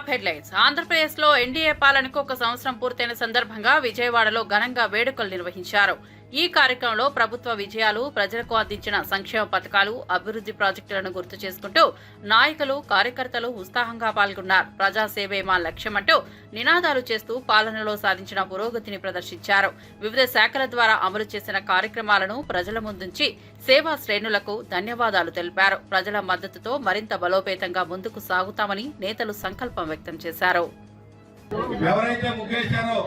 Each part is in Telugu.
Top headlines. ఆంధ్రప్రదేశ్లో ఎన్డీఏ పాలనకు 1 సంవత్సరం పూర్తయిన సందర్భంగా విజయవాడలో ఘనంగా వేడుకలు నిర్వహించారు. ఈ కార్యక్రమంలో ప్రభుత్వ విజయాలు, ప్రజలకు అందించిన సంక్షేమ పథకాలు, అభివృద్ధి ప్రాజెక్టులను గుర్తు చేసుకుంటూ నాయకులు, కార్యకర్తలు ఉత్సాహంగా పాల్గొన్నారు. ప్రజాసేవే మా లక్ష్యమంటూ నినాదాలు చేస్తూ పాలనలో సాధించిన పురోగతిని ప్రదర్శించారు. వివిధ శాఖల ద్వారా అమలు చేసిన కార్యక్రమాలను ప్రజల ముందుంచి సేవా శ్రేణులకు ధన్యవాదాలు తెలిపారు. ప్రజల మద్దతుతో మరింత బలోపేతంగా ముందుకు సాగుతామని నేతలు సంకల్పం వ్యక్తం చేశారు. ఎవరైతే ముఖ్యేశారో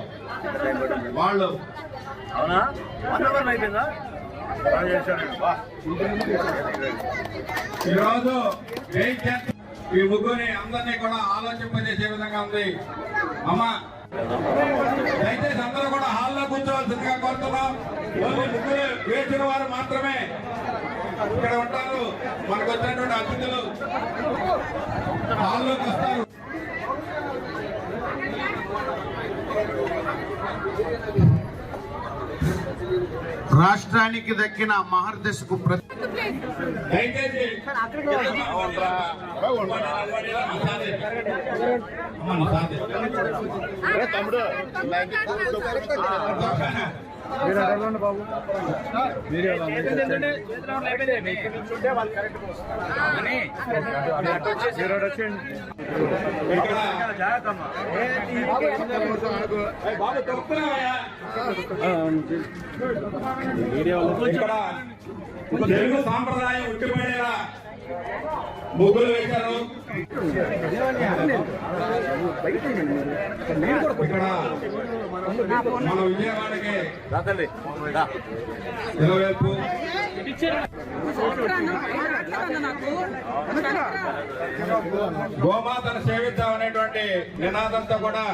వాళ్ళు ఈరోజు ఈ ముగ్గురిని అందరినీ కూడా ఆలోచింపజేసే విధంగా ఉంది. అమ్మ దయచేసి అందరూ కూడా హాల్లో కూర్చోవలసిందిగా కోరుతున్నాం. ఓన్లీ ముగ్గురు వేసిన వారు మాత్రమే ఇక్కడ ఉంటారు. మనకు వచ్చినటువంటి అతిథులు హాల్లోకి వస్తారు. రాష్ట్రానికి దక్కిన మహర్దశకు బాబు తెలుగు సాంప్రదాయం ఉట్టిపడేలా ముగ్గులు వేశారు. ఇక్కడ మన విజయవాడకి ఇరువైపు గోమాతను సేవిద్దాం అనేటువంటి నినాదంతో కూడా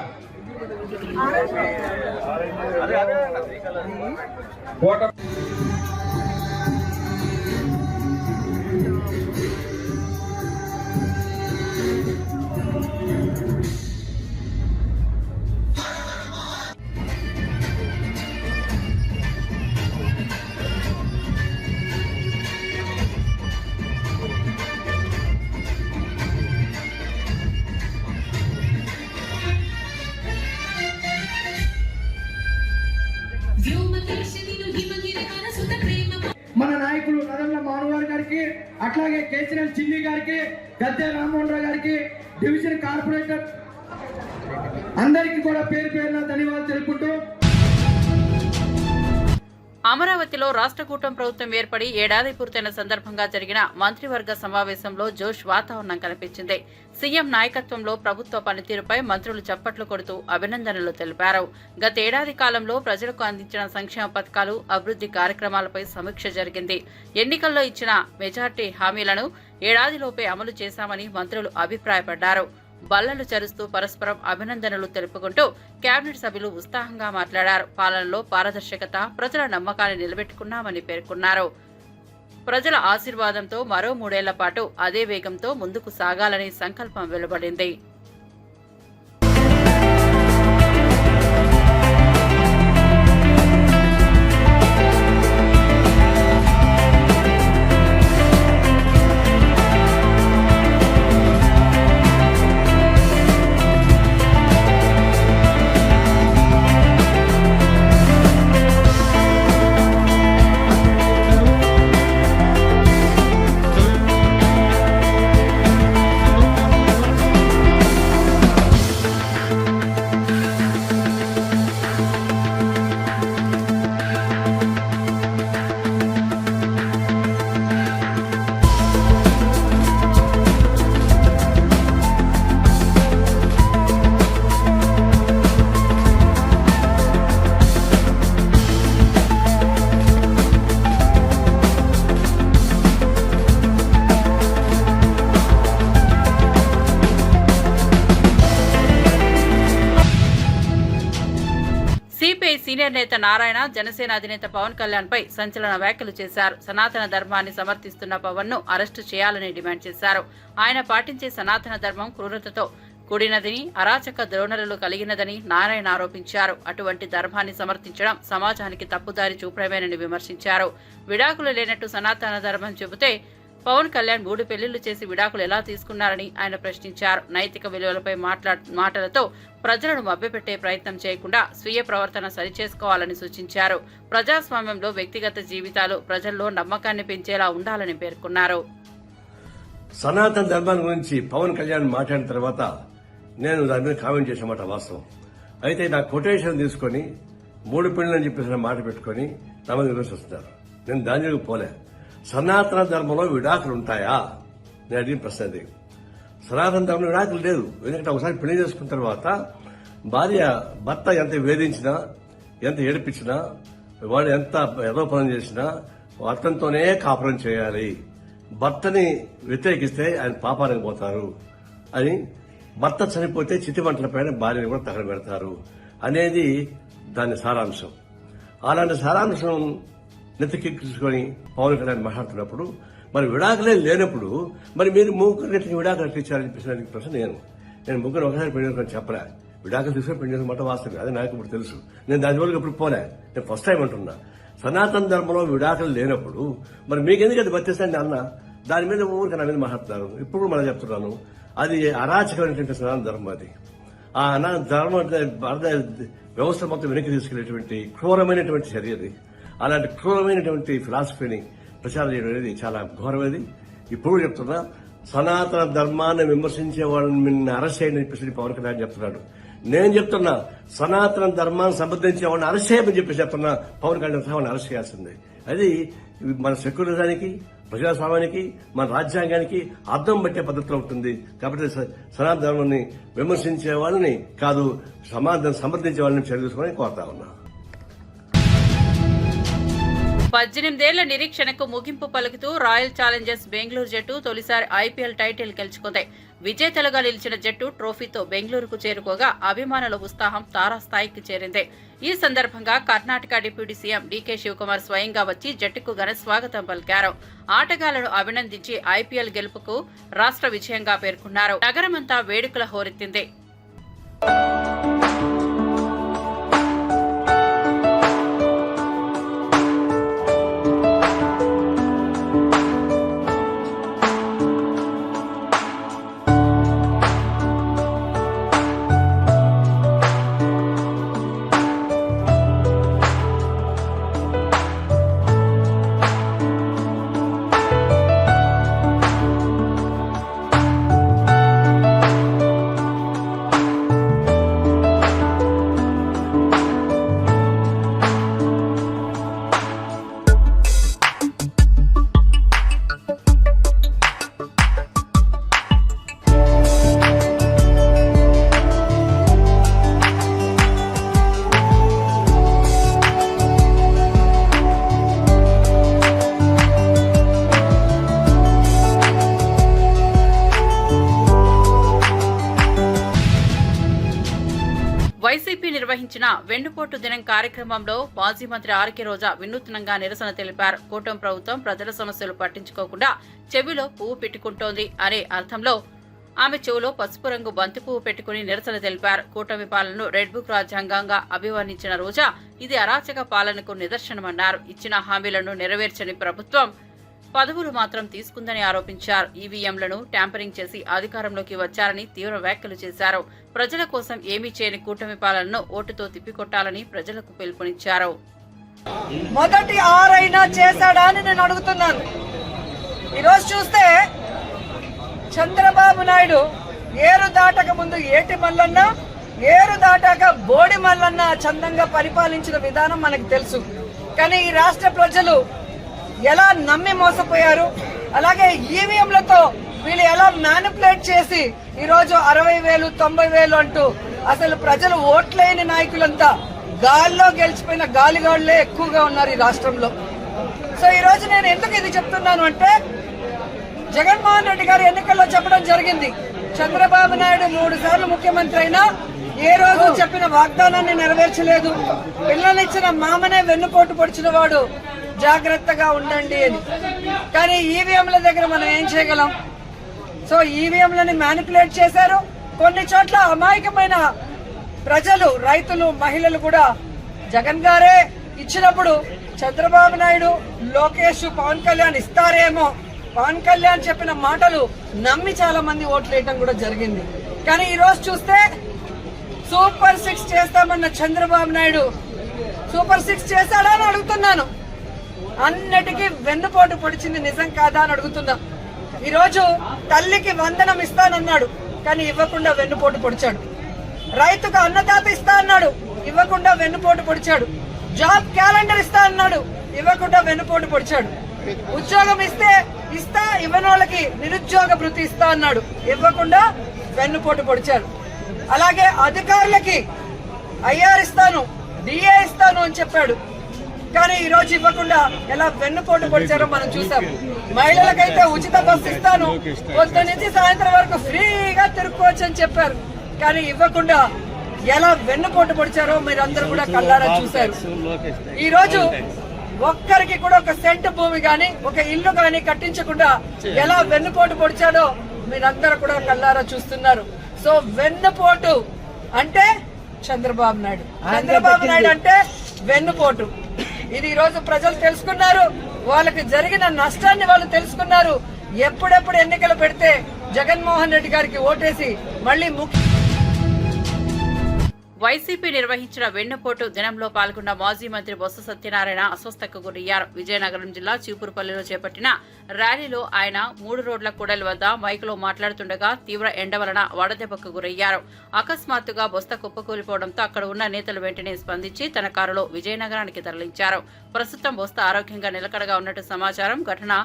కోట మన నాయకులు నరంల మానవరావు గారికి, అట్లాగే కేసీఆర్ చిన్ని గారికి, గద్దె రామ్మోహన్ రావు గారికి, డివిజన్ కార్పొరేటర్ అందరికీ కూడా పేరు పేరున ధన్యవాదాలు తెలుపుకుంటూ అమరావతిలో రాష్ట్ర కూటమి ప్రభుత్వం ఏర్పడి ఏడాది పూర్తయిన సందర్భంగా జరిగిన మంత్రివర్గ సమావేశంలో జోష్ వాతావరణం కనిపించింది. సీఎం నాయకత్వంలో ప్రభుత్వ పనితీరుపై మంత్రులు చప్పట్లు కొడుతూ అభినందనలు తెలిపారు. గతేడాది కాలంలో ప్రజలకు అందించిన సంక్షేమ పథకాలు, అభివృద్ధి కార్యక్రమాలపై సమీక్ష జరిగింది. ఎన్నికల్లో ఇచ్చిన మెజార్టీ హామీలను ఏడాదిలోపే అమలు చేశామని మంత్రులు అభిప్రాయపడ్డారు. బల్లలు చరుస్తూ పరస్పరం అభినందనలు తెలుపుకుంటూ కేబినెట్ సభ్యులు ఉత్సాహంగా మాట్లాడారు. పాలనలో పారదర్శకత, ప్రజల నమ్మకాన్ని నిలబెట్టుకున్నామని పేర్కొన్నారు. ప్రజల ఆశీర్వాదంతో మరో 3 ఏళ్ల పాటు అదే వేగంతో ముందుకు సాగాలని సంకల్పం వెలువడింది. సీనియర్ నేత నారాయణ జనసేన అధినేత పవన్ కళ్యాణ్ పై సంచలన వ్యాఖ్యలు చేశారు. సనాతన ధర్మాన్ని సమర్థిస్తున్న పవన్ ను అరెస్టు చేయాలని డిమాండ్ చేశారు. ఆయన పాటించే సనాతన ధర్మం క్రూరతతో కూడినదని, అరాచక ధోరణులు కలిగినదని నారాయణ ఆరోపించారు. అటువంటి ధర్మాన్ని సమర్థించడం సమాజానికి తప్పుదారి చూపడమేనని విమర్శించారు. విడాకులు లేనట్టు సనాతన ధర్మం చెబితే పవన్ కళ్యాణ్ 3 పెళ్లిళ్లు చేసి విడాకులు ఎలా తీసుకున్నారని ఆయన ప్రశ్నించారు. నైతిక విలువలపై మాటలతో ప్రజలను మభ్యపెట్టే ప్రయత్నం చేయకుండా స్వీయ ప్రవర్తన సరిచేసుకోవాలని సూచించారు. ప్రజాస్వామ్యంలో వ్యక్తిగత జీవితాలు ప్రజల్లో నమ్మకాన్ని పెంచేలా ఉండాలని పేర్కొన్నారు. సనాతన ధర్మాన్ని గురించి పవన్ కళ్యాణ్ మాట్లాడిన తర్వాత నేను దాని మీద కామెంట్ చేసిన మాట వాస్తవం. అయితే నా కొటేషన్ తీసుకుని 3 పెళ్లి అని చెప్పేసి మాట పెట్టుకుని నా మీద విమర్శిస్తున్నారు. నేను దాని పోలే. సనాతన ధర్మంలో విడాకులు ఉంటాయా నేను అడిగిన ప్రశ్న అది. సనాతన ధర్మంలో విడాకులు లేదు. ఎందుకంటే ఒకసారి పెళ్లి చేసుకున్న తర్వాత భర్త ఎంత వేధించినా, ఎంత ఏడిపించినా, వాడు ఎంత యథోపనం చేసినా అతనితోనే కాపురం చేయాలి. భర్తని వ్యతిరేకిస్తే ఆయన పాపానికి పోతారు అని, భర్త చనిపోతే చితిమంటలపైన భార్యని కూడా తగలబెడతారు అనేది దాని సారాంశం. అలాంటి సారాంశం నెత్తికెక్కించుకొని పవన్ కళ్యాణ్ మాట్లాడుతున్నప్పుడు మరి విడాకులే లేనప్పుడు మరి మీరు ముగ్గురికి విడాకులు ఇచ్చారని చెప్పేసి ప్రశ్న నేను ముగ్గురు ఒకసారి పెళ్లి చెప్పలే. విడాకులు తీసుకొని పెళ్లి మాట వాస్తవం, అది నాకు ఇప్పుడు తెలుసు. నేను దాని వరకు ఇప్పుడు పోలే. నేను ఫస్ట్ టైం అంటున్నా. సనాతన ధర్మంలో విడాకులు లేనప్పుడు మరి మీకెందుకు అది బతిస్తాండి అన్న దాని మీద ఊరికి నా మీద మాట్లాడుతున్నారు. ఇప్పుడు మనం చెప్తున్నాను, అది అరాచకమైనటువంటి సనాతన ధర్మం. అది ఆ ధర్మ వ్యవస్థ మొత్తం వెనక్కి తీసుకెళ్లేటువంటి క్రూరమైనటువంటి చర్య అది. అలాంటి క్రూరమైనటువంటి ఫిలాసఫీని ప్రచారం చేయడం అనేది చాలా ఘోరమైనది. ఇప్పుడు చెప్తున్నా, సనాతన ధర్మాన్ని విమర్శించే వాళ్ళని అరెస్ట్ చేయని చెప్పేసి పవన్ కళ్యాణ్ చెప్తున్నాడు. నేను చెప్తున్నా, సనాతన ధర్మాన్ని సమర్థించే వాళ్ళని అరెస్ట్ చేయమని చెప్పేసి చెప్తున్నా. పవన్ కళ్యాణ్ వాళ్ళని అరెస్ట్ చేయాల్సిందే. అది మన సెక్యులరిజానికి, ప్రజాస్వామ్యానికి, మన రాజ్యాంగానికి అర్థం పట్టే పద్ధతిలో ఉంటుంది. కాబట్టి సనాతన ధర్మాన్ని విమర్శించే వాళ్ళని కాదు, సమర్థించే వాళ్ళని చర్య తీసుకోవాలని కోరుతా ఉన్నా. 18 ఏళ్ల నిరీక్షణకు ముగింపు పలుకుతూ రాయల్ ఛాలెంజర్స్ బెంగళూరు జట్టు తొలిసారి ఐపీఎల్ టైటిల్ గెలుచుకుంది. విజేతలుగా నిలిచిన జట్టు ట్రోఫీతో బెంగళూరుకు చేరుకోగా అభిమానుల ఉత్సాహం తారాస్థాయికి చేరింది. ఈ సందర్భంగా కర్ణాటక డిప్యూటీ సీఎం డీకే శివకుమార్ స్వయంగా వచ్చి జట్టుకు ఘన స్వాగతం పలికారు. ఆటగాళ్లను అభినందించి ఐపీఎల్ గెలుపుకు రాష్ట్ర విజయంగా పేర్కొన్నారు. నగరమంతా వేడుకల హోరెత్తింది. వైసీపీ నిర్వహించిన వెన్నుపోటు దినం కార్యక్రమంలో మాజీ మంత్రి ఆర్కే రోజా వినూత్నంగా నిరసన తెలిపారు. కూటమి ప్రభుత్వం ప్రజల సమస్యలు పట్టించుకోకుండా చెవిలో పువ్వు పెట్టుకుంటోంది అనే అర్థంలో ఆమె చెవిలో పసుపు రంగు బంతి పువ్వు పెట్టుకుని నిరసన తెలిపారు. కూటమి పాలనను రెడ్ బుక్ రాజ్యాంగంగా అభివర్ణించిన రోజా ఇది అరాచక పాలనకు నిదర్శనమన్నారు. ఇచ్చిన హామీలను నెరవేర్చని ప్రభుత్వం పదవులు మాత్రం తీసుకుందని ఆరోపించారు. ఈవీఎంలను ట్యాంపరింగ్ చేసి అధికారంలోకి వచ్చారని తీవ్ర వ్యాఖ్యలు చేశారు. ప్రజల కోసం ఏమీ చేయని కూటమి పాలనను ఓటుతో తిప్పికొట్టాలని ప్రజలకు పిలుపునిచ్చారు. మొదటి ఆరైనా చేశాడా అని నేను అడుగుతున్నాను. ఈరోజు చూస్తే చంద్రబాబు నాయుడు ఏరు దాటక ముందు ఏటి మల్లన్న, ఏరు దాటాక బోడి మల్లన్న చందంగా పరిపాలించిన విధానం మనకు తెలుసు. కానీ ఈ రాష్ట్ర ప్రజలు ఎలా నమ్మి మోసపోయారు, అలాగే ఈవీఎంలతో వీళ్ళు ఎలా మ్యానిపులేట్ చేసి ఈరోజు 60,000 90,000 అంటూ అసలు ప్రజలు ఓట్లేని నాయకులంతా గాల్లో గెలిచిపోయిన గాలిగాళ్లే ఎక్కువగా ఉన్నారు ఈ రాష్ట్రంలో. సో ఈ రోజు నేను ఎందుకు ఇది చెప్తున్నాను అంటే, జగన్మోహన్ రెడ్డి గారు ఎన్నికల్లో చెప్పడం జరిగింది, చంద్రబాబు నాయుడు 3 సార్లు ముఖ్యమంత్రి అయినా ఏ రోజు చెప్పిన వాగ్దానాన్ని నెరవేర్చలేదు, పిల్లలిచ్చిన మామనే వెన్నుపోటు పొడిచిన వాడు, జాగ్రత్తగా ఉండండి అని. కానీ ఈవీఎంల దగ్గర మనం ఏం చేయగలం? సో ఈవీఎంలని మ్యానిపులేట్ చేశారు. కొన్ని చోట్ల అమాయకమైన ప్రజలు, రైతులు, మహిళలు కూడా జగన్ గారే ఇచ్చినప్పుడు చంద్రబాబు నాయుడు, లోకేష్, పవన్ కళ్యాణ్ ఇస్తారేమో, పవన్ కళ్యాణ్ చెప్పిన మాటలు నమ్మి చాలా మంది ఓట్లు వేయటం కూడా జరిగింది. కానీ ఈ రోజు చూస్తే సూపర్ 6 చేస్తామన్న చంద్రబాబు నాయుడు సూపర్ 6 చేశాడా అని అడుగుతున్నాను. అన్నిటికీ వెన్నుపోటు పొడిచింది నిజం కాదా అని అడుగుతున్నా. ఈ రోజు తల్లికి వందనం ఇస్తానన్నాడు, కానీ ఇవ్వకుండా వెన్నుపోటు పొడిచాడు. రైతుకు అన్నదాత ఇస్తా అన్నాడు, ఇవ్వకుండా వెన్నుపోటు పొడిచాడు. జాబ్ క్యాలెండర్ ఇస్తా అన్నాడు, ఇవ్వకుండా వెన్నుపోటు పొడిచాడు. ఉద్యోగం ఇస్తా ఇవ్వని వాళ్ళకి నిరుద్యోగ భృతి ఇస్తా అన్నాడు, ఇవ్వకుండా వెన్నుపోటు పొడిచాడు. అలాగే అధికారులకి ఐఆర్ ఇస్తాను, డిఏ ఇస్తాను అని చెప్పాడు, కానీ ఈ రోజు ఇవ్వకుండా ఎలా వెన్నుపోటు పొడిచారో మనం చూసాం. మహిళలకైతే ఉచిత బస్సు ఇస్తాను, పొద్దు నుంచి సాయంత్రం వరకు ఫ్రీగా తిరుక్కోవచ్చు అని చెప్పారు, కానీ ఇవ్వకుండా ఎలా వెన్నుపోటు పొడిచారో మీరందరూ కూడా కళ్ళారా చూశారు. ఈ రోజు ఒక్కరికి కూడా ఒక సెంటు భూమి గాని ఒక ఇల్లు గాని కట్టించకుండా ఎలా వెన్నుపోటు పొడిచాడో మీరందరూ కూడా కళ్ళారా చూస్తున్నారు. సో వెన్నుపోటు అంటే చంద్రబాబు నాయుడు, చంద్రబాబు నాయుడు అంటే వెన్నుపోటు. ఇది ఈ రోజు ప్రజలు తెలుసుకున్నారు, వాళ్ళకి జరిగిన నష్టాన్ని వాళ్ళు తెలుసుకున్నారు. ఎప్పుడెప్పుడు ఎన్నికలు పెడితే జగన్మోహన్ రెడ్డి గారికి ఓటేసి మళ్ళీ వైసీపీ నిర్వహించిన వెన్నుపోటు దినంలో పాల్గొన్న మాజీ మంత్రి బొత్స సత్యనారాయణ అస్వస్థతకు గురయ్యారు. విజయనగరం జిల్లా చీపురుపల్లిలో చేపట్టిన ర్యాలీలో ఆయన 3 రోడ్ల కూడలి వద్ద మైకులో మాట్లాడుతుండగా తీవ్ర ఎండ వలన వడదెబ్బకు గురయ్యారు. అకస్మాత్తుగా బొత్స కుప్పకూలిపోవడంతో అక్కడ ఉన్న నేతలు వెంటనే స్పందించి తన కారులో విజయనగరానికి తరలించారు. ప్రస్తుతం బొత్స ఆరోగ్యంగా నిలకడగా ఉన్నట్టు సమాచారం. ఘటన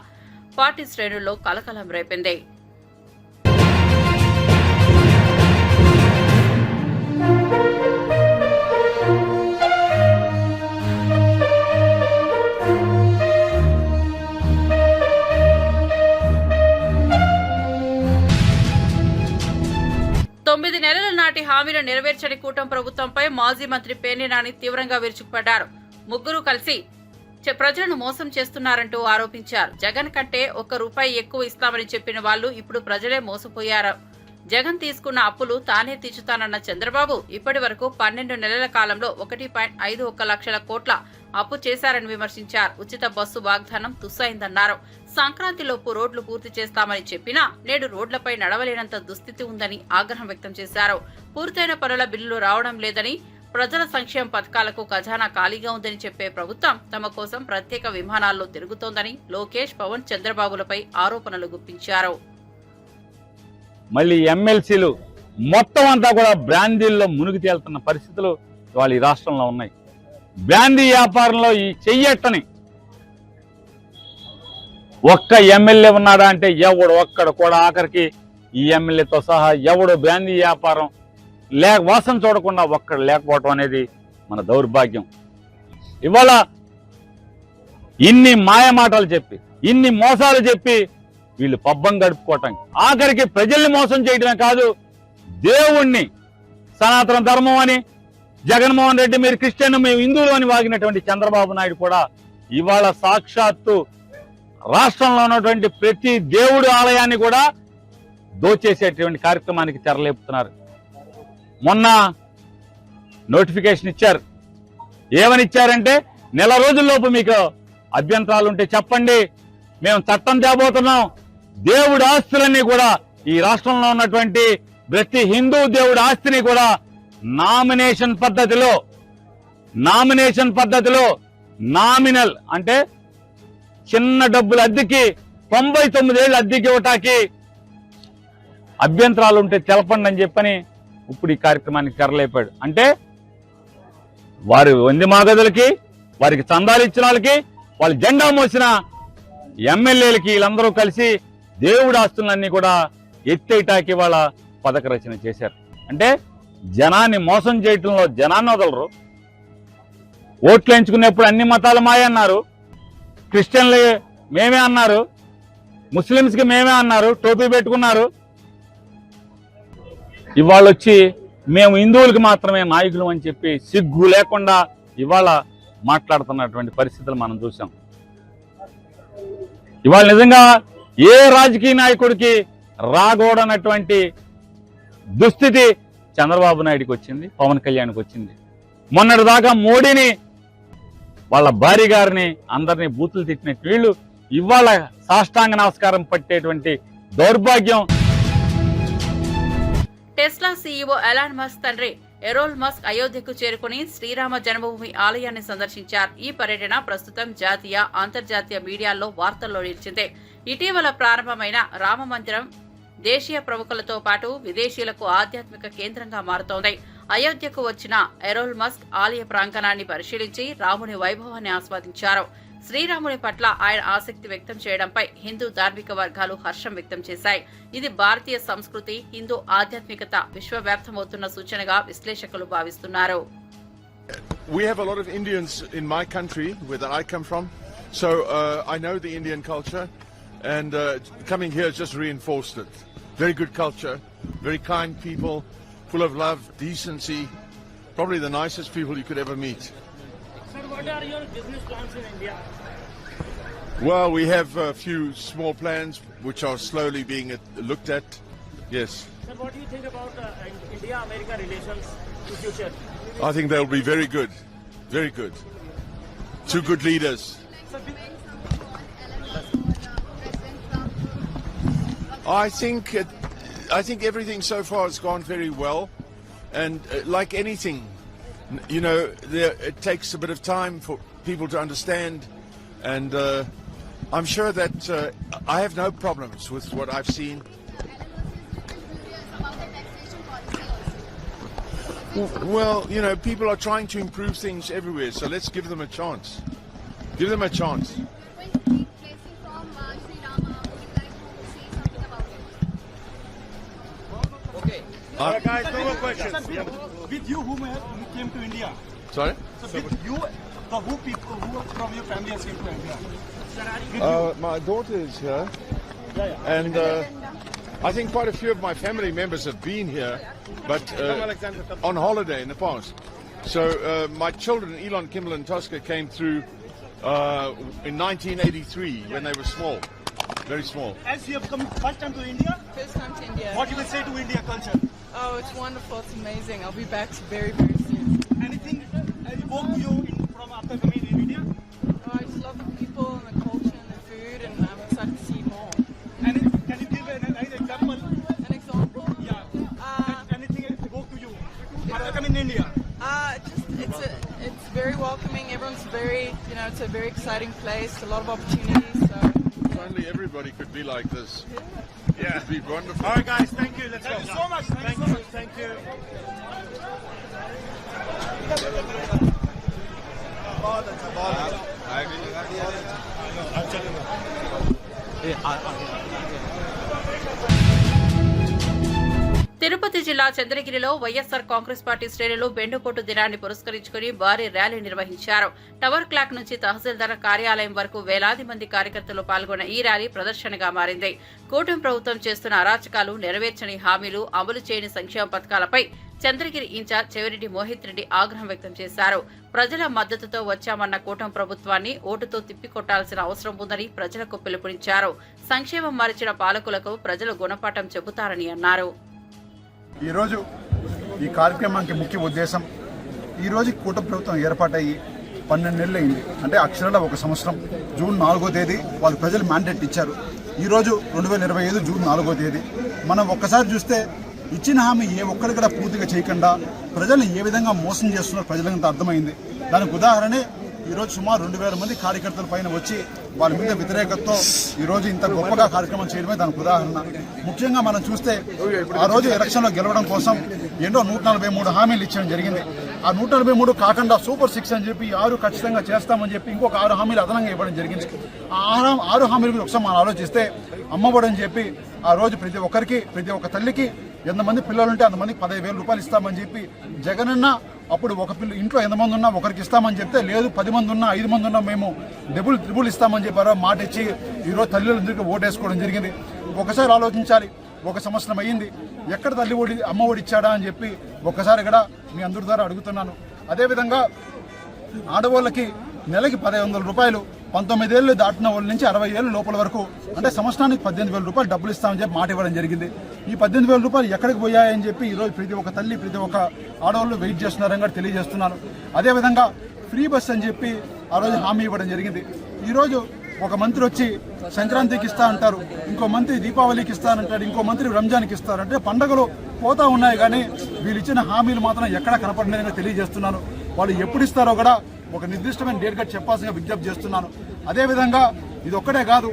పార్టీ శ్రేణుల్లో కలకలం రేపింది. తొమ్మిది నెలల నాటి హామీలు నెరవేర్చని కూటమి ప్రభుత్వంపై మాజీ మంత్రి పేర్ని నాని తీవ్రంగా విరుచుకుపడ్డారు. ముగ్గురు కలిసి ప్రజలను మోసం చేస్తున్నారంటూ ఆరోపించారు. జగన్ కంటే ₹1 ఎక్కువ ఇస్తామని చెప్పిన వాళ్లు ఇప్పుడు ప్రజలే మోసపోయారు. జగన్ తీసుకున్న అప్పులు తానే తీర్చుతానన్న చంద్రబాబు ఇప్పటి వరకు 12 నెలల కాలంలో 1.51 లక్షల కోట్ల అప్పు చేశారని విమర్శించారు. ఉచిత బస్సు వాగ్దానం తుస్సైందన్నారు. సంక్రాంతిలోపు రోడ్లు పూర్తి చేస్తామని చెప్పినా నేడు రోడ్లపై నడవలేనంత దుస్థితి ఉందని ఆగ్రహం వ్యక్తం చేశారు. పూర్తయిన పనుల బిల్లులు రావడం లేదని, ప్రజల సంక్షేమ పథకాలకు ఖజానా ఖాళీగా ఉందని చెప్పే ప్రభుత్వం తమ కోసం ప్రత్యేక విమానాల్లో తిరుగుతోందని లోకేష్, పవన్, చంద్రబాబులపై ఆరోపణలు గుప్పించారు. మళ్ళీ ఎమ్మెల్సీలు మొత్తం అంతా కూడా బ్రాందీల్లో మునిగి తేలుతున్న పరిస్థితులు ఇవాళ ఈ రాష్ట్రంలో ఉన్నాయి. బ్రాందీ వ్యాపారంలో ఈ చెయ్యట్టని ఒక్క ఎమ్మెల్యే ఉన్నాడా అంటే ఎవడు ఒక్కడ కూడా, ఆఖరికి ఈ ఎమ్మెల్యేతో సహా ఎవడు బ్రాందీ వ్యాపారం వాసన చూడకుండా ఒక్కడ లేకపోవటం అనేది మన దౌర్భాగ్యం. ఇవాళ ఇన్ని మాయమాటలు చెప్పి, ఇన్ని మోసాలు చెప్పి వీళ్ళు పబ్బం గడుపుకోవటం, ఆఖరికి ప్రజల్ని మోసం చేయడమే కాదు, దేవుణ్ణి సనాతన ధర్మం అని, జగన్మోహన్ రెడ్డి మీరు క్రిస్టియన్, మేము హిందువులు అని వాగినటువంటి చంద్రబాబు నాయుడు కూడా ఇవాళ సాక్షాత్తు రాష్ట్రంలో ఉన్నటువంటి ప్రతి దేవుడు ఆలయాన్ని కూడా దోచేసేటువంటి కార్యక్రమానికి తెరలేపుతున్నారు. మొన్న నోటిఫికేషన్ ఇచ్చారు. ఏమని ఇచ్చారంటే, నెల రోజుల్లోపు మీకు అభ్యంతరాలు ఉంటే చెప్పండి, మేము చట్టం తేబోతున్నాం, దేవుడి ఆస్తులన్నీ కూడా ఈ రాష్ట్రంలో ఉన్నటువంటి ప్రతి హిందూ దేవుడి ఆస్తిని కూడా నామినేషన్ పద్ధతిలో నామినల్ అంటే చిన్న డబ్బుల అద్దెకి 99 ఏళ్ళు అద్దెకి ఇవ్వటానికి అభ్యంతరాలు ఉంటే తెలపండి అని చెప్పని ఇప్పుడు ఈ కార్యక్రమానికి తెరలేపాడు. అంటే వారి వంది మాగదులకి, వారికి చందాలు ఇచ్చిన వాళ్ళకి, వాళ్ళు జెండా మోసిన ఎమ్మెల్యేలకి వీళ్ళందరూ కలిసి దేవుడి ఆస్తులన్నీ కూడా ఎత్తేటాకి వాళ్ళ పథక రచన చేశారు. అంటే జనాన్ని మోసం చేయటంలో జనాన్ని వదలరు. ఓట్లు ఎంచుకునేప్పుడు అన్ని మతాలు మాయ అన్నారు, క్రిస్టియన్లు మేమే అన్నారు, ముస్లిమ్స్కి మేమే అన్నారు, టోపీ పెట్టుకున్నారు. ఇవాళ వచ్చి మేము హిందువులకి మాత్రమే నాయకులు అని చెప్పి సిగ్గు లేకుండా ఇవాళ మాట్లాడుతున్నటువంటి పరిస్థితులు మనం చూసాం. ఇవాళ నిజంగా ఏ రాజకీయ నాయకుడికి రాకూడనటువంటి దుస్థితి చంద్రబాబు నాయుడికి వచ్చింది, పవన్ కళ్యాణ్కి వచ్చింది. మొన్నటి దాకా మోడీని, వాళ్ళ భార్య గారిని, అందరినీ బూతులు తిట్టిన వీళ్ళు ఇవాళ సాష్టాంగ నమస్కారం పట్టేటువంటి దౌర్భాగ్యం. టెస్లా సీఈఓ ఎలాన్ మస్క్ తండ్రి ఎరోల్ మస్క్ అయోధ్యకు చేరుకుని శ్రీరామ జన్మభూమి ఆలయాన్ని సందర్శించారు. ఈ పర్యటన ప్రస్తుతం జాతీయ, అంతర్జాతీయ మీడియాల్లో వార్తల్లో నిలిచింది. ఇటీవల ప్రారంభమైన రామ మందిరం దేశీయ ప్రముఖులతో పాటు విదేశీయులకు ఆధ్యాత్మిక కేంద్రంగా మారుతోంది. అయోధ్యకు వచ్చిన ఎరోల్ మస్క్ ఆలయ ప్రాంగణాన్ని పరిశీలించి రాముని వైభవాన్ని ఆస్వాదించారు. శ్రీరాముని పట్ల ఆయన ఆసక్తి వ్యక్తం చేయడంపై హిందూ ధార్మిక వర్గాలు హర్షం వ్యక్తం చేశాయి. ఇది భారతీయ సంస్కృతి, హిందూ ఆధ్యాత్మికత విశ్వవ్యాప్తమవుతున్న సూచనగా విశ్లేషకులు భావిస్తున్నారు. We have a lot of Indians in my country, where I come from, so I know the Indian culture, and coming here has just reinforced it. Very good culture, very kind people, full of love, decency, probably the nicest people you could ever meet. Sir, what are your business plans in India? Well, we have a few small plans which are slowly being looked at. Yes. Sir, what do you think about India-America relations in future? I think they'll be very good. Very good. Two good leaders. I think everything so far has gone very well, and like anything, you know, it takes a bit of time for people to understand, and I'm sure that I have no problems with what I've seen. Well, you know, people are trying to improve things everywhere, so let's give them a chance. Give them a chance. Guys, no more questions. With you, who came to India? Sorry? So with you, who people who from your family has came to India? My daughter is here, and I think quite a few of my family members have been here, but on holiday in the past. So my children, Elon, Kimball and Tosca, came through in 1983 when they were small, very small. As you have come first time to India, First time to India. what you will say to India culture? Oh, it's wonderful. It's amazing. I'll be back very, very soon. Anything evoked you from after coming in India? Oh, I just love the people and the culture and the food, and I'm excited to see more. And can you give an example? An example? Yeah. Anything evoked to you after coming in India? It's very welcoming. Everyone's very, it's a very exciting place. A lot of opportunities. So. If only everybody could be like this. Yeah. It would be wonderful. All right, guys. Thank you. Let's go. Thank you so much. Thank you. Tirupati జిల్లా చంద్రగిరిలో వైఎస్సార్ కాంగ్రెస్ పార్టీ శ్రేణులు బెండుకోటు దినాన్ని పురస్కరించుకుని భారీ ర్యాలీ నిర్వహించారు. టవర్ క్లాక్ నుంచి తహసీల్దార్ కార్యాలయం వరకు వేలాది మంది కార్యకర్తలు పాల్గొన్న ఈ ర్యాలీ ప్రదర్శనగా మారింది. కూటమి ప్రభుత్వం చేస్తున్న అరాచకాలు, నెరవేర్చని హామీలు, అమలు చేయని సంక్షేమ పథకాలపై చంద్రగిరి ఇన్ఛార్జ్ చెవిరెడ్డి మోహిత్ రెడ్డి ఆగ్రహం వ్యక్తం చేశారు. ప్రజల మద్దతుతో వచ్చామన్న కూటమి ప్రభుత్వాన్ని ఓటుతో తిప్పికొట్టాల్సిన అవసరం ఉందని ప్రజలకు పిలుపునిచ్చారు. సంక్షేమం మరిచిన పాలకులకు ప్రజలు గుణపాఠం చెబుతారని అన్నారు. ఈరోజు ఈ కార్యక్రమానికి ముఖ్య ఉద్దేశం, ఈరోజు కూటమి ప్రభుత్వం ఏర్పాటయ్యి 12 నెలలు అయింది. అంటే అక్షరాల 1 సంవత్సరం. జూన్ 4వ తేదీ వాళ్ళు ప్రజలు మ్యాండేట్ ఇచ్చారు. ఈరోజు 2025 జూన్ 4వ తేదీ. మనం ఒక్కసారి చూస్తే ఇచ్చిన హామీ ఏ ఒక్కరు కూడా పూర్తిగా చేయకుండా ప్రజలు ఏ విధంగా మోసం చేస్తున్నారో ప్రజలంతా అర్థమైంది. దానికి ఉదాహరణే ఈరోజు సుమారు 2000 మంది కార్యకర్తల పైన వచ్చి వాళ్ళ మీద వ్యతిరేకతతో ఈరోజు ఇంత గొప్పగా కార్యక్రమం చేయడమే దానికి ఉదాహరణ. ముఖ్యంగా మనం చూస్తే ఆ రోజు ఎలక్షన్లో గెలవడం కోసం ఎన్నో 143 హామీలు ఇచ్చడం జరిగింది. ఆ 143 కాకుండా సూపర్ 6 అని చెప్పి 6 ఖచ్చితంగా చేస్తామని చెప్పి ఇంకొక 6 హామీలు అదనంగా ఇవ్వడం జరిగింది. ఆ 6 హామీల గురించి ఒకసారి మనం ఆలోచిస్తే అమ్మఒడి అని చెప్పి ఆ రోజు ప్రతి ఒక్క తల్లికి ఎంతమంది పిల్లలుంటే అంతమందికి 15,000 రూపాయలు ఇస్తామని చెప్పి జగనన్న అప్పుడు ఒక ఇంట్లో ఎంతమంది ఉన్నా ఒకరికి ఇస్తామని చెప్తే లేదు 10 మంది ఉన్నా 5 మంది ఉన్నా మేము డబుల్ ఇస్తామని చెప్పారో మాట ఇచ్చి ఈరోజు తల్లిదండ్రులకి ఓటేసుకోవడం జరిగింది. ఒకసారి ఆలోచించాలి, 1 సంవత్సరం అయ్యింది, ఎక్కడ అమ్మ ఒడి ఇచ్చాడా అని చెప్పి ఒక్కసారి ఇక్కడ మీ అందరి ద్వారా అడుగుతున్నాను. అదేవిధంగా ఆడవాళ్ళకి నెలకి 1,500 రూపాయలు 19 ఏళ్ళు దాటిన వాళ్ళ నుంచి 60 ఏళ్ళ లోపల వరకు అంటే సంవత్సరానికి 18,000 రూపాయలు డబ్బులు ఇస్తామని చెప్పి మాట ఇవ్వడం జరిగింది. ఈ 18,000 రూపాయలు ఎక్కడికి పోయాయని చెప్పి ఈరోజు ప్రతి ఒక్క తల్లి ప్రతి ఒక్క ఆడవాళ్ళు వెయిట్ చేస్తున్నారని కూడా తెలియజేస్తున్నాను. అదేవిధంగా ఫ్రీ బస్ అని చెప్పి ఆ రోజు హామీ ఇవ్వడం జరిగింది. ఈరోజు ఒక మంత్రి వచ్చి సంక్రాంతికి ఇస్తా అంటారు, ఇంకో మంత్రి దీపావళికి ఇస్తానంటాడు, ఇంకో మంత్రి రంజాన్కి ఇస్తారంటే పండుగలు పోతా ఉన్నాయి కానీ వీళ్ళు ఇచ్చిన హామీలు మాత్రం ఎక్కడా కనపడలేదని తెలియజేస్తున్నాను. వాళ్ళు ఎప్పుడు ఇస్తారో కూడా ఒక నిర్దిష్టమైన డేట్ గా చెప్పాల్సిన విజ్ఞప్తి చేస్తున్నాను. అదేవిధంగా ఇది ఒక్కటే కాదు,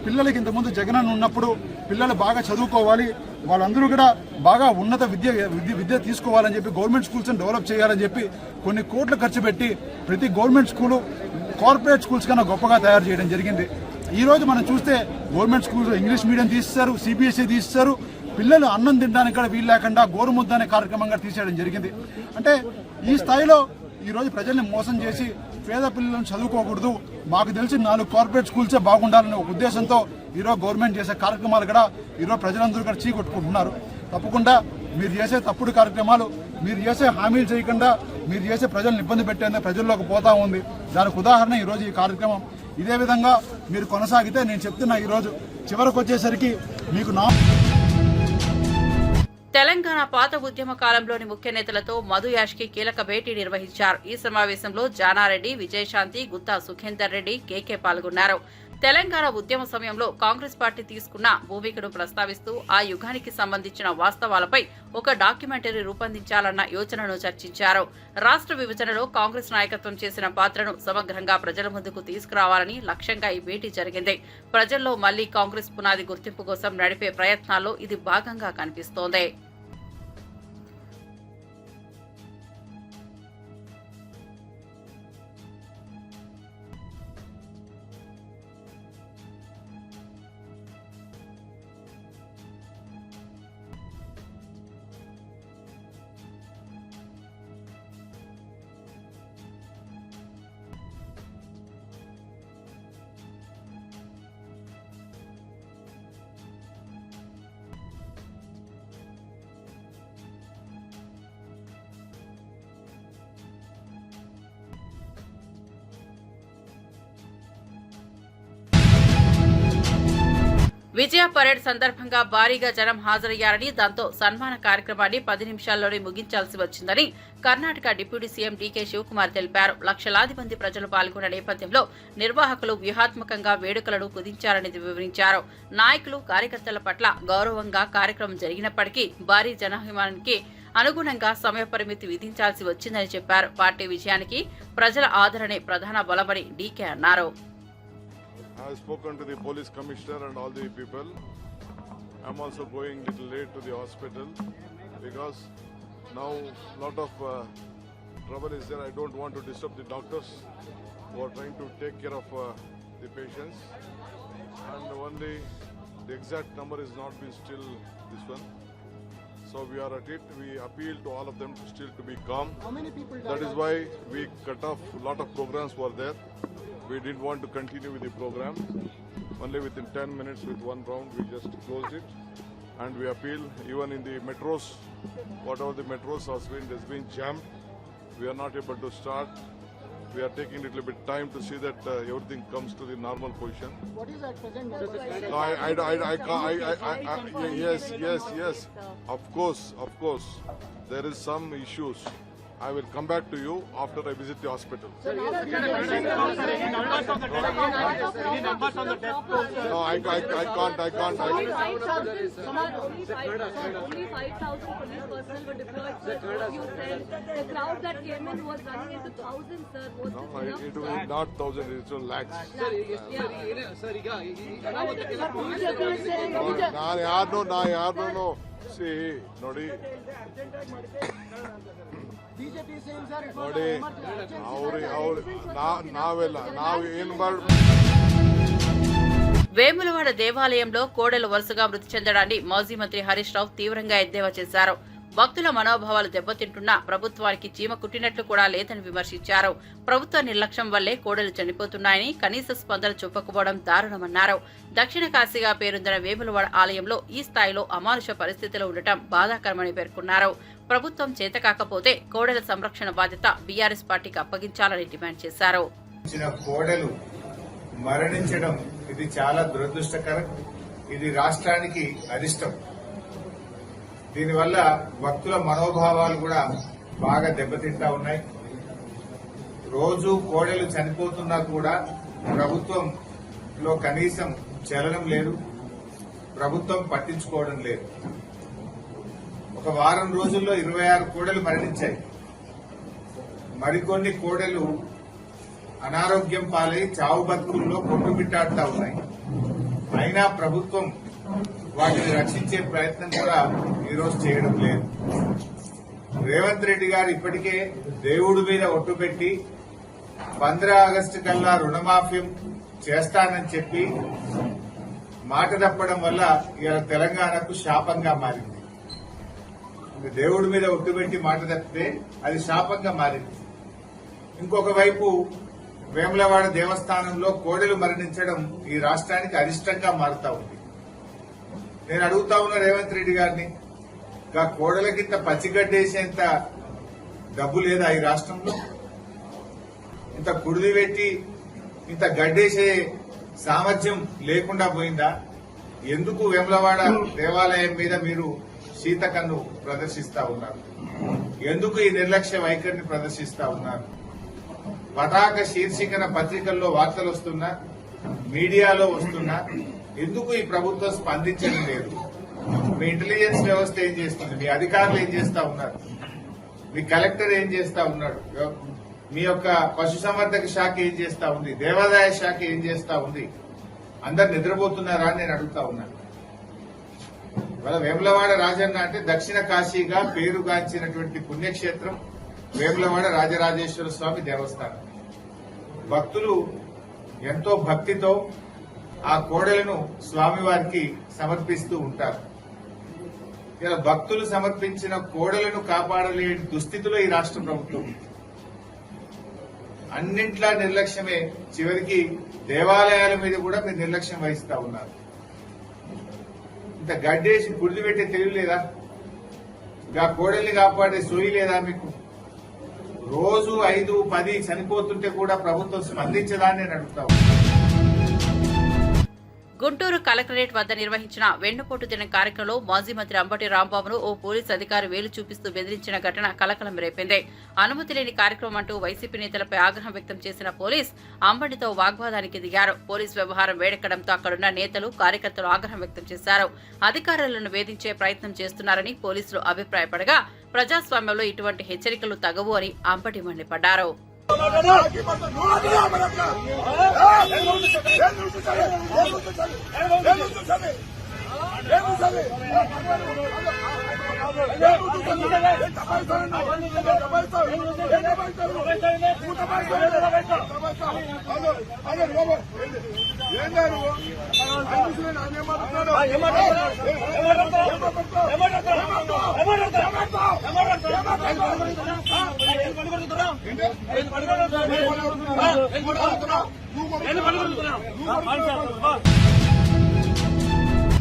పిల్లలకి ఇంతకుముందు జగనన్న ఉన్నప్పుడు పిల్లలు బాగా చదువుకోవాలి, వాళ్ళందరూ కూడా బాగా ఉన్నత విద్య తీసుకోవాలని చెప్పి గవర్నమెంట్ స్కూల్స్ డెవలప్ చేయాలని చెప్పి కొన్ని కోట్లు ఖర్చు పెట్టి ప్రతి గవర్నమెంట్ స్కూలు కార్పొరేట్ స్కూల్స్ కన్నా గొప్పగా తయారు చేయడం జరిగింది. ఈ రోజు మనం చూస్తే గవర్నమెంట్ స్కూల్స్ ఇంగ్లీష్ మీడియం తీస్తారు, సిబిఎస్ఈ తీస్తారు, పిల్లలు అన్నం తినడానికి కూడా వీలు లేకుండా గోరుముద్ద అనే కార్యక్రమంగా తీసేయడం జరిగింది. అంటే ఈ స్థాయిలో ఈ రోజు ప్రజల్ని మోసం చేసి పేద పిల్లలను చదువుకోకూడదు, మాకు తెలిసి 4 కార్పొరేట్ స్కూల్సే బాగుండాలనే ఒక ఉద్దేశంతో ఈరోజు గవర్నమెంట్ చేసే కార్యక్రమాలు కూడా ఈరోజు ప్రజలందరూ కూడా చీకొట్టుకుంటున్నారు. తప్పకుండా మీరు చేసే తప్పుడు కార్యక్రమాలు, మీరు చేసే హామీలు చేయకుండా మీరు చేసే ప్రజలను ఇబ్బంది పెట్టేందుకు ప్రజల్లోకి పోతా ఉంది. దానికి ఉదాహరణ ఈరోజు ఈ కార్యక్రమం. ఇదే విధంగా మీరు కొనసాగితే నేను చెప్తున్నా ఈరోజు చివరికి వచ్చేసరికి మీకు తెలంగాణ పాత ఉద్యమ కాలంలోని ముఖ్య నేతలతో మధు యాష్కి కీలక భేటీ నిర్వహించారు. ఈ సమావేశంలో జానారెడ్డి, విజయశాంతి, గుత్తా సుఖేందర్ రెడ్డి, కేకే పాల్గొన్నారు. తెలంగాణ ఉద్యమ సమయంలో కాంగ్రెస్ పార్టీ తీసుకున్న భూమికను ప్రస్తావిస్తూ ఆ యుగానికి సంబంధించిన వాస్తవాలపై ఒక డాక్యుమెంటరీ రూపొందించాలన్న యోచనను చర్చించారు. రాష్ట్ర విభజనలో కాంగ్రెస్ నాయకత్వం చేసిన పాత్రను సమగ్రంగా ప్రజల ముందుకు తీసుకురావాలని లక్ష్యంగా ఈ భేటీ జరిగింది. ప్రజల్లో మళ్లీ కాంగ్రెస్ పునాది గుర్తింపు కోసం నడిపే ప్రయత్నాల్లో ఇది భాగంగా కనిపిస్తోంది. విజయ పరేడ్ సందర్భంగా భారీగా జనం హాజరయ్యారని, దాంతో సన్మాన కార్యక్రమాన్ని 10 నిమిషాల్లోనే ముగించాల్సి వచ్చిందని కర్ణాటక డిప్యూటీ సీఎం డీకే శివకుమార్ తెలిపారు. లక్షలాది మంది ప్రజలు పాల్గొన్న నేపథ్యంలో నిర్వాహకులు వ్యూహాత్మకంగా వేడుకలను కుదించారని వివరించారు. నాయకులు, కార్యకర్తల పట్ల గౌరవంగా కార్యక్రమం జరిగినప్పటికీ భారీ జనాభిమానానికి అనుగుణంగా సమయ పరిమితి విధించాల్సి వచ్చిందని చెప్పారు. పార్టీ విజయానికి ప్రజల ఆదరణే ప్రధాన బలమని డీకే అన్నారు. I have spoken to the police commissioner and all the people. I'm also going a little late to the hospital because now lot of trouble is there. I don't want to disturb the doctors who are trying to take care of the patients. And only the exact number is not been still this one. So we are at it. We appeal to all of them to still to be calm. How many people died? That is why we cut off a lot of programs were there. We didn't want to continue with the program. Only within 10 minutes with one round we just closed it. And we appeal even in the metros, whatever the metros has been jammed. We are not able to start. We are taking a little bit time to see that everything comes to the normal position. What is at present? Yes. Of course. There is some issues. I will come back to you after I visit the hospital. Any numbers on the death toll? No, I can't. Only 5,000 police personnel were deployed, sir. You said the crowd that came in was running into thousands, sir. Was No, this enough? it was not thousands, it was lakhs. ನಾ ಯಾರನ್ನೂ see ನೋಡಿ ನಾವು ಏನು వేములవాడ దేవాలయంలో కోడెలు వరుసగా మృతి చెందడాన్ని మాజీ మంత్రి హరీష్ రావు తీవ్రంగా ఎద్దేవా చేశారు. భక్తుల మనోభావాలు దెబ్బతింటున్నా ప్రభుత్వానికి చీమ కుట్టినట్లు కూడా లేదని విమర్శించారు. ప్రభుత్వ నిర్లక్ష్యం వల్లే కోడెలు చనిపోతున్నాయని, కనీస స్పందన చూపకపోవడం దారుణమన్నారు. దక్షిణ కాశీగా పేరొందిన వేములవాడ ఆలయంలో ఈ స్థాయిలో అమానుష పరిస్థితిలో ఉండటం బాధాకరమని పేర్కొన్నారు. ప్రభుత్వం చేతకాకపోతే కోడెల సంరక్షణ బాధ్యత బీఆర్ఎస్ పార్టీకి అప్పగించాలని డిమాండ్ చేశారు. కోడెలు మరణించడం ఇది చాలా దురదృష్టకరం. ఇది రాష్ట్రానికి అరిష్టం. దీనివల్ల భక్తుల మనోభావాలు కూడా బాగా దెబ్బతింటా ఉన్నాయి. రోజు కోడెలు చనిపోతున్నా కూడా ప్రభుత్వం లో కనీసం చలనం లేదు, ప్రభుత్వం పట్టించుకోవడం లేదు. ఒక వారం రోజుల్లో 26 కోడలు మరణించాయి. మరికొన్ని కోడలు అనారోగ్యం పాలై చావు బతుకుల్లో కొట్టుబిట్టాడుతా ఉన్నాయి. అయినా ప్రభుత్వం వాటిని రక్షించే ప్రయత్నం కూడా ఈరోజు చేయడం లేదు. రేవంత్ రెడ్డి గారు ఇప్పటికే దేవుడి మీద ఒట్టు పెట్టి 15 ఆగస్టు కల్లా రుణమాఫీ చేస్తానని చెప్పి మాట తప్పడం వల్ల ఇవాళ తెలంగాణకు శాపంగా మారింది. దేవుడి మీద ఒట్టు పెట్టి మాట తప్పితే అది శాపంగా మారింది. ఇంకొక వైపు వేములవాడ దేవస్థానంలో కోడలు మరణించడం ఈ రాష్ట్రానికి అరిష్టంగా మారుతా ఉంది. నేను అడుగుతా ఉన్నా రేవంత్ రెడ్డి గారిని, ఇంకా కోడలకింత పచ్చిగడ్డేసేంత డబ్బు లేదా ఈ రాష్ట్రంలో? ఇంత కుడిది పెట్టి ఇంత గడ్డేసే సామర్థ్యం లేకుండా పోయిందా? ఎందుకు వేములవాడ దేవాలయం మీద మీరు శీతకన్ను ప్రదర్శిస్తా ఉన్నారు? ఎందుకు ఈ నిర్లక్ష్య వైఖరిని ప్రదర్శిస్తా ఉన్నారు? పతాక శీర్షికన పత్రికల్లో వార్తలు వస్తున్నా, మీడియాలో వస్తున్నా, ఎందుకు ఈ ప్రభుత్వం స్పందించడం లేదు? మీ ఇంటెలిజెన్స్ వ్యవస్థ ఏం చేస్తుంది? మీ అధికారులు ఏం చేస్తా ఉన్నారు? మీ కలెక్టర్ ఏం చేస్తా ఉన్నాడు? మీ యొక్క పశుసంవర్ధక శాఖ ఏం చేస్తా ఉంది? దేవాదాయ శాఖ ఏం చేస్తా ఉంది? అందరు నిద్రపోతున్నారా అని నేను అడుగుతా ఉన్నాను. ఇవాళ వేములవాడ రాజన్న అంటే దక్షిణ కాశీగా పేరుగాంచినటువంటి పుణ్యక్షేత్రం వేములవాడ రాజరాజేశ్వర స్వామి దేవస్థానం. భక్తులు ఎంతో భక్తితో ఆ కోడలను స్వామివారికి సమర్పిస్తూ ఉంటారు. ఇలా భక్తులు సమర్పించిన కోడలను కాపాడలేని దుస్థితిలో ఈ రాష్ట్ర ప్రభుత్వం. అన్నింట్లా నిర్లక్ష్యమే. చివరికి దేవాలయాల మీద కూడా మీరు నిర్లక్ష్యం వహిస్తా ఉన్నారు. ఇంత గడ్డేసి గుడిది పెట్టే తెలివి లేదా? ఇంకా కోడల్ని కాపాడే సోయి లేదా మీకు? రోజు 5, 10 చనిపోతుంటే కూడా ప్రభుత్వం స్పందించదా అని నేను అడుగుతా ఉన్నాను. గుంటూరు కలెక్టరేట్ వద్ద నిర్వహించిన వెన్నుపోటు దినం కార్యక్రమంలో మాజీ మంత్రి అంబటి రాంబాబును ఓ పోలీసు అధికారి వేలు చూపిస్తూ బెదిరించిన ఘటన కలకలం రేపింది. అనుమతి లేని కార్యక్రమం అంటూ వైసీపీ నేతలపై ఆగ్రహం వ్యక్తం చేసిన పోలీస్ అంబటితో వాగ్వాదానికి దిగారు. పోలీసు వ్యవహారం వేడెక్కడంతో అక్కడున్న నేతలు, కార్యకర్తలు ఆగ్రహం వ్యక్తం చేశారు. అధికారులను వేధించే ప్రయత్నం చేస్తున్నారని పోలీసులు అభిప్రాయపడగా, ప్రజాస్వామ్యంలో ఇటువంటి హెచ్చరికలు తగవు అని అంబటి మండిపడ్డారు. నువ్వు